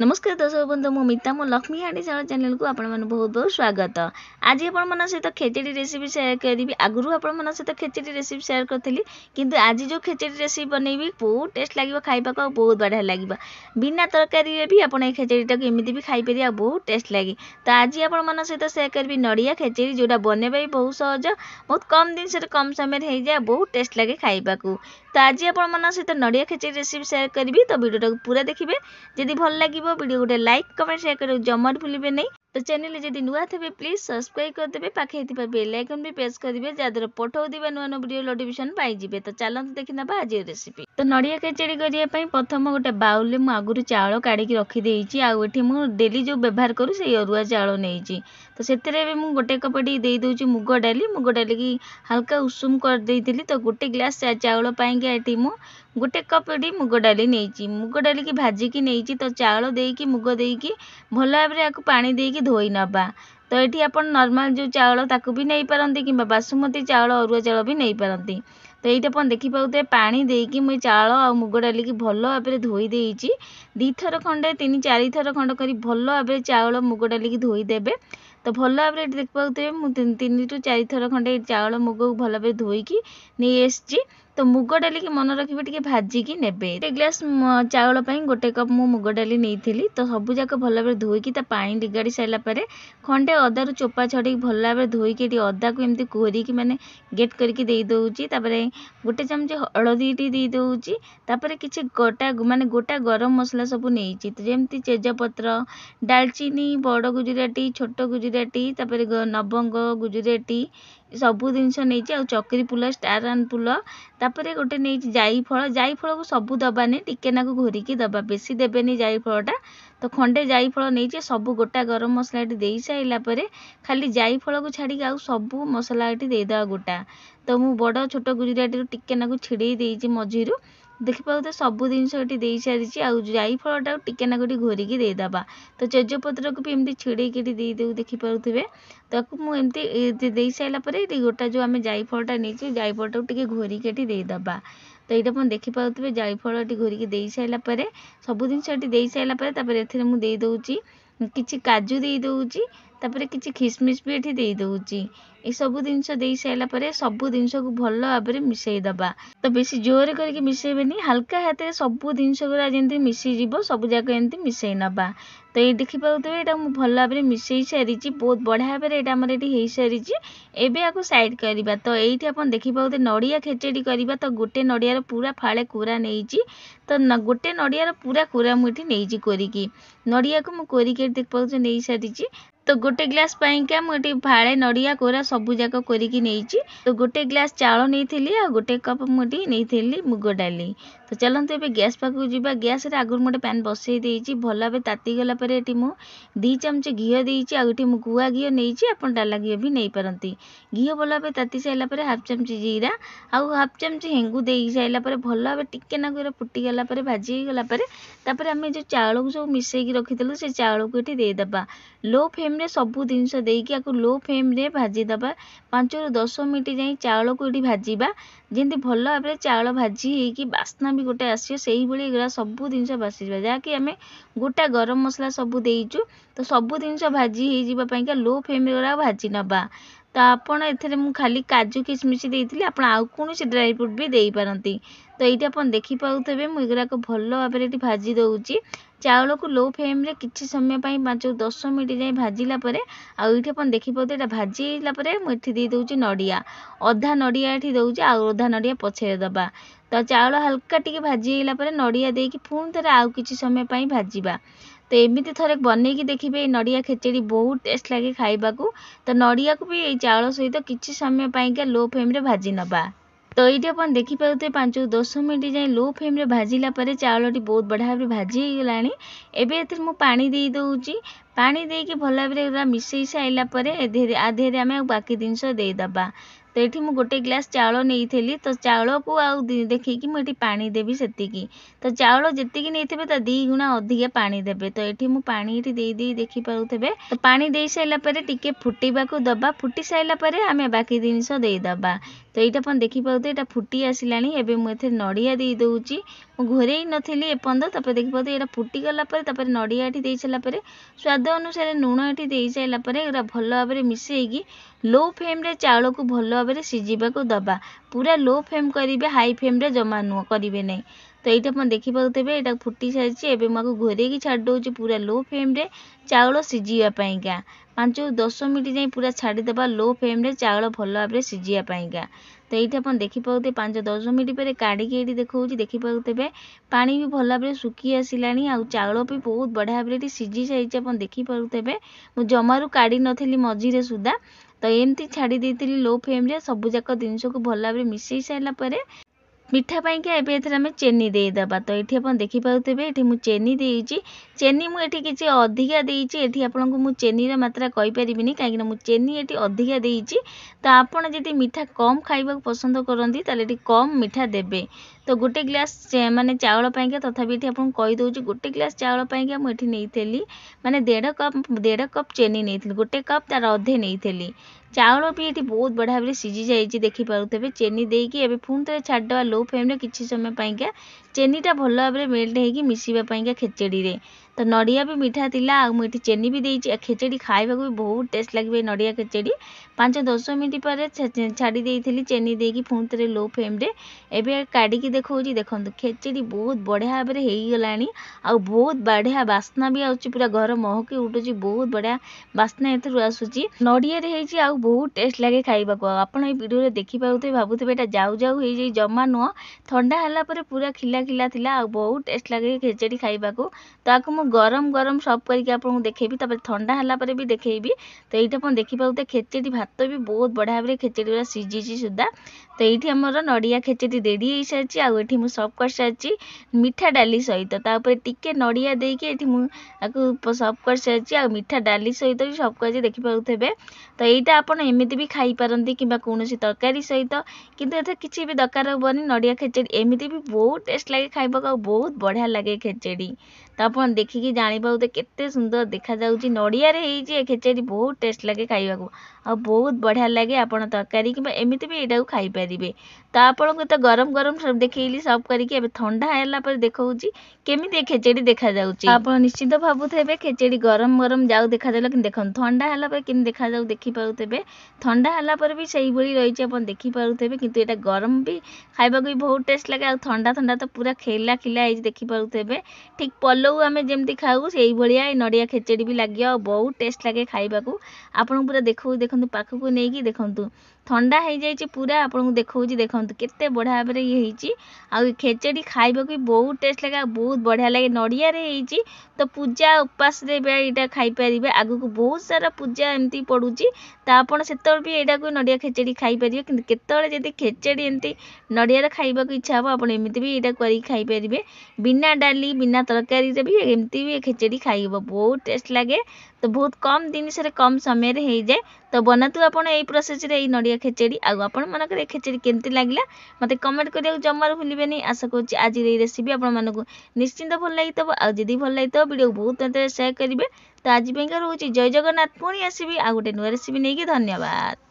नमस्कार दर्शक बंधु मु मिता मो लक्ष्मी हांडी शाला चैनल को आपण मन बहुत बहुत स्वागत। आज आपण मन सहित खेचड़ी रेसिपी शेयर करी। आगु आपण मन सहित खेचड़ी रेसिपी शेयर करथली किंतु आज जो खेचड़ी रेसिपी बनैबी बहुत टेस्ट लागिबा खाइबा को बहुत बढ़िया लागिबा। बिना तरकारी रे भी आपण ए खेचड़ी टा एमिति भी खाइ परिया बहुत टेस्ट लागी। तो आज आपण मन सहित शेयर करबी नड़िया खेचड़ी जोटा बनेबा बहुत सहज बहुत कम दिन से कम समय रे हो जाए बहुत टेस्ट लागे खाइबा को। तो आज आपण मन सहित नड़िया खेचड़ी रेसिपी शेयर करबी तो वीडियो टा पूरा देखिबे। जदि भल लागिबो वीडियो गोटे लाइक कमेंट शेयर कर जमा भूलिबे नहीं। तो चैनल जदि नुआ थे प्लीज सब्सक्राइब करदे पाखे बेल आइकन भी प्रेस करेंगे जहाँद्वारा पठाऊा नुआ नुआ वीडियो नोटिफिकेशन पाइबे। तो चलते देखी ना आज रेसिपी। तो नड़िया खेचड़ी करने प्रथम गोटे बाउल में आगुरी चाउल काढ़ी रखीदे आठी मु डेली जो व्यवहार करूँ से अरुआ चाउल नहीं। तो से गोटे कपटी दे दूँ मुग डाली की हल्का उषुम कर देती। तो गोटे ग्लास चाउल पाई मु गोटे कपटी मुग डाली नहीं। मुग डाली की भाजिकी नहीं। तो चाउल देकी मुग देकी भल भाव में पानी देकी धोई नबा। तो ये आप नॉर्मल जो चाउल ताकू भी नहीं पारती कि बासुमती चाउल अरुआ चाउल भी नहीं पारती। तो ये आप देखिपे पानी देकी मुझे चाउल आ मुग डाली की भल भाव में धोई देती। 2 थर खंडे 3-4 थर खंड कर भल भाव में चाउल मुग डाली की धोईदेवे। तो भल भाव में देखिपे मुझे 3-4 थर खंडे चाउल मुग भल भाव धोईकी नहीं आसी। तो मुग डाली की मन रखिए टी भाजिकी नेबे। 1 ग्लास चाउल गोटे कप मु मुग डाली नहीं। तो सबू जाक भल भाव धोईकी पानी निगाड़ी सारा पर खंडे अदा रु चोपा छड़ी भल भाव धोईकी अदा को एमती कोरिकी माने गेट करके दे दउची। तापरे गोटे चमच हलदी दे दउची। तापरे किछि गोटा माने गोटा गरम मसला सब नहीं। तो जेमती तेजपत्र दालचीनी बड़ गुजराती छोट गुजराती तापरे लवंग गुजराती सबू जिनस नहीं। आ चक्री फूल स्टार आन फूल तापरे गोटे नहीं जाई फल को सबू दबानी टिके नाकू घोरिकी दबा बेसी देबेनी जाई फलटा। तो खंडे जाई फल नहीं सबू गोटा गरम मसला दे सारा पर खाली जाई फल को छाड़ी आउ सबू मसला देदेवा गोटा। तो मु बड़ छोट गुजराती टिके नाकू छिड़े देती मझीरू देखिपाऊ। तो सबू जिनस दे सारी आउ जाई फलटा टिके नाकू घोरिकी देदेवा। तो तेजपत्र को भी एमती छिड़ेकी देदेव देखिपे। ताकू मुझे दे सारा पर गोटा जो आम जाई फलटा नहीं जाई फलटा टी घोरिकी देदेवा। तो ये आप देखिपे जाई फल घोरिकी दे सारा पर सब जिनस दे सारा पर मुझे दे किछि काजू दे दूची तापर किछि खिसमिस भी एठी दे दूची। ए सब जिनस दे सारा पर सब जिनस को भल भाव में मिसई दबा। तो बेसी जोर करके मिसेबेनी हल्का हाथ में सब जिनस गुरा जमी मिसी जीव सब जाक एमती मिसई नबा। तो ये देखिपे यहाँ मुझे भल भाव में मिसई सारी बहुत बढ़िया भाव में ये सारी। एबे आपको साइड करवा। तो ये आप देखिपे नड़िया खेचड़ी करवा। तो गोटे नड़ियार पूरा फाड़े कोरा नहीं। तो गोटे नड़ियार पूरा कोरा मुझे नहीं कोरिकी नड़िया को मुझे कोरिकी देखिपे नहीं सारी। तो गोटे ग्लास पाइका मुझे फाड़े नड़िया कोरा सबू जाक कोरिकी नहीं। तो गोटे ग्लास चाउल नहीं आ गोटे कप मुझे नहीं मुग डाली। तो चलते ए गैस पाखक जावा। गैस आगुरी मोटे पैन बसई देती भल भाव तातीगला पर ये मु 2 चमच घी देती आठी मु गुआ घी नहीं आप डाला घी भी नहीं पारती। घी भल भाव ताती सारा पर हाफ चमच जीरा आउ हाफ चमच हेंगू दे सारा पर भल भाव टिके नाक फुटीगला पर भाजी गला पर आम जो चाउल को सब मिसई रखीलु से चाउल को ये देदेवा। लो फ्लेम रे सबू जिनस देकी लो फ्लेम रे भाजीदबा 5-10 मिनट जाए चाउल को ये भाजवा। जमी भल भाव में चाउल भाजी होगी बास्ना भी गोटे आसो से भाई सबू जिनस बासीजा जहाँकि आम गोटा गरम मसला सबू देचु। तो सबू जिनस भाजी होगा लो फ्लेम रे भाजी नबा। तो आपड़ ए खाली काजू किसमिश देती आप कौन ड्राई फ्रूट भी दे पारती। तो ये आप देखिपे मुझे भल भाव में भाजी दौची चाउल को लो फ्लेम रे किछि समय 5-10 मिनट जाए भाजिला पर आउठी आप देखिपे भाजीला पर मुझे दे दूची नड़िया अधा नड़िया ये दौची आधा नड़िया पछे दबा। तो चाउल हल्का टी भाजीला पर नड़िया देकी पुणी थे आउ किछि समय भाजवा। तो एमती थे बनईकी देखिए नड़िया खेचड़ी बहुत टेस्ट लगे खाइबा को। तो नड़िया को भी चाउल सहित किछि समय लो फ्लेम रे भाजी नबा। तो ये आप देखिपे 5-10 मिनट जाए लो फ्लेम रे भाजिला पर चाउलटी बहुत बढ़िया भाव भाजी होगला। एबे मु पानी दे दूची पानी देकी भल भाव में मिसई सारा पर आधे आम बाकी जिनस देदेवा। तो ये मुझे गोटे ग्लास चाउल नहीं तो चाउल को आउ देखिए मुझे पानी देवी सेतिकी तो चाउल जी नहीं ता 2 गुणा अधिका पानी देवे तो ये मुझे पानी दे देखिपे तो पानी दे सारापर टे फुटवा को दबा फुटी सारापर आम बाकी जिनस देदबा तो यहाँ देखिपे यहाँ फुटी आसला एवं मुझे नड़िया दे दूँगी घोरे नी एपर्तंत तापर देखिपे यहाँ फुटीगलापर नड़िया दे सारापर स्वाद अनुसार लुण ये दे सारापर भल भाव में मिसेगी लो फ्लेम रे चाउल को भल भाव में सीझा को दबा पूरा लो फ्लेम करेंगे हाई फ्लेम रे जमा नुह करेंगे नहीं तो यहाँ देखिपे यहाँ फुटी सारी एवं मुझे घोरे छाड़ दूँ पूरा लो फ्लेम रे चाउल सीझापाईका 5-10 मिनट जाए पूरा छाड़ीदबा लो फ्लेम रे चाउल भल भाव में सीझापाईका तो ये देखिपे 5-10 मिनट पर काढ़ी देखा देखिपे पानी भी भल भाव में सुखी आसला आउ चाउल भी बहुत बढ़िया भाव में सीझी सारी देखिपे मुझे जमारू काढ़ी नी मझीरे सुधा तो एमती छाड़ी देती लो फ्लेम रे सबूक जिनस को भल भाव में मिसई सारापर मिठा पाइंका एबे आम चेनी देदबा तो ये आप देखिपे ये मुझे चेनी देती चेनी मुझे किसी अधिका देती आपको चेनीर मात्रा कहीपरि कहीं मुझे चेनी ये अधिका देती तो आपड़ जी मीठा कम खाइबा पसंद करती ताले कम मीठा देवे तो गोटे ग्लास माने चाउल पाइंका तथापि ये आपको कहीदे गोटे ग्लास चाउल पाइंका मुझे नहीं माने 1.5 कप चेनी नहीं गोटे कप तार अधे नहीं चाउल भी ये बहुत बढ़िया भाव में सीझी जाइए देखिपे चेनी देकी एवं पुणी थे छाड़देवा लो फ्लेम रे किसी समय पाइंका चेनीटा भल भाव में मेल्ट होगी मिसवाई खेचेड़ी रे तो नड़िया भी मीठा थिला आ मुझे चेनी भी देती खेचेड़ी खाइबा भी बहुत टेस्ट लगे नड़िया खेचेड़ी 5-10 मिनट पर छाड़ी देती चेनी देकी पुणी थे लो फ्लेम रे एवं काढ़ी देखा देखो खेचेड़ी बहुत बढ़िया भाव में होगला आ बहुत बढ़िया बास्ना भी आसूँ पूरा घर महकी उठुची बहुत बढ़िया बास्ना एथरू आसूची नड़िया आ बहुत टेस्ट लगे खाइबा आपड़ ये वीडियो देखिपे भावुवे यहाँ जाऊ जाऊ हो जमा नुह ठंडा है पूरा खिला खिला थिला आ बहुत टेस्ट लगे खेचेड़ी खाइबा तो गरम गरम सर्व करके आपको देखेबी ठंडा है भी देखेबी तो ये देखिपे खेचेड़ी भात भी बहुत बढ़िया भाव में खेचेड़ी गुड़ा सीझी सुधा तो ये आमर नड़िया खेचेड़ी रेडी हो सारी आठी मुझे सर्व कर सारी मीठा डाली सहित टिके नड़िया देकी सर्व कर सारी आ मीठा डाली सहित भी सर्व कर देखिपे तो यहाँ आपड़ एमती भी खाईपारती कि कौन तरकारी सहित किंतु एथे किसी भी दरकार हेनी नड़िया खेचेड़ी एमती भी बहुत टेस्ट लगे खाइबा बहुत बढ़िया लगे खेचेड़ी तो आप देखिकी जापारे केते सुंदर देखा जाउची नड़िया रे खेचेड़ी बहुत टेस्ट लगे खाइबा आ बहुत बढ़िया लगे आपड़ तरकारी कि एमती भी यहाँ खाई पारे तो आपको तो गरम गरम सब देखली सर्व करके ठंडा है देखा केमी खेचेड़ी देखा जाउची आप निश्चित भावुवे खेचेड़ी गरम गरम जाऊ देखा कि देख ठंडा है कि देखा जाऊ देखिपे ठंडा है भी से रही आप देखिपे किंतु यहाँ गरम भी खाइबा भी बहुत टेस्ट लगे आ ठंडा ठंडा तो पूरा खिला खिला हो देखिपे ठीक पलऊ आम जमी खाऊ से भाया नड़िया खेचेड़ी भी लगे बहुत टेस्ट लगे खाइबा आपन पूरा देखो देखो पाखक नहीं देखु ठंडा हो जाए पूरा आपको देखा देखो केते बढ़िया भाव में ये आ खेचेड़ी खाइबा भी बहुत टेस्ट लगे बहुत बढ़िया लगे नड़िया रे तो पूजा उपास यहाँ खाईपारे आगू को बहुत सारा पूजा एमती पड़ू तो आपड़ से भी यहाँ को नड़िया खेचेड़ी खाईपारे कि केतले खेचेड़ी एमती नड़िया खाइबा इच्छा हो आप एमती भी यहाँ कर खाईपारे बिना डाली बिना तरकारी भी एमती भी खेचेड़ी खाइब बहुत टेस्ट लगे तो बहुत कम जिनस कम समय हो जाए तो बनातु आप प्रोसेस रे नड़िया खेचेड़ी आपण मानक खेचेड़ी केमती लगे मत कमेंट करिया जमार भूलिबेनी आशा करुँच आज रेसिपी आपण मानक निश्चिंत भल लगी आदि भल लगी वीडियो बहुत मात्रा शेयर करेंगे तो आज रोचे जय जगन्नाथ पुणी आसबि आ गोटे नुआ रेसिपी नहीं धन्यवाद।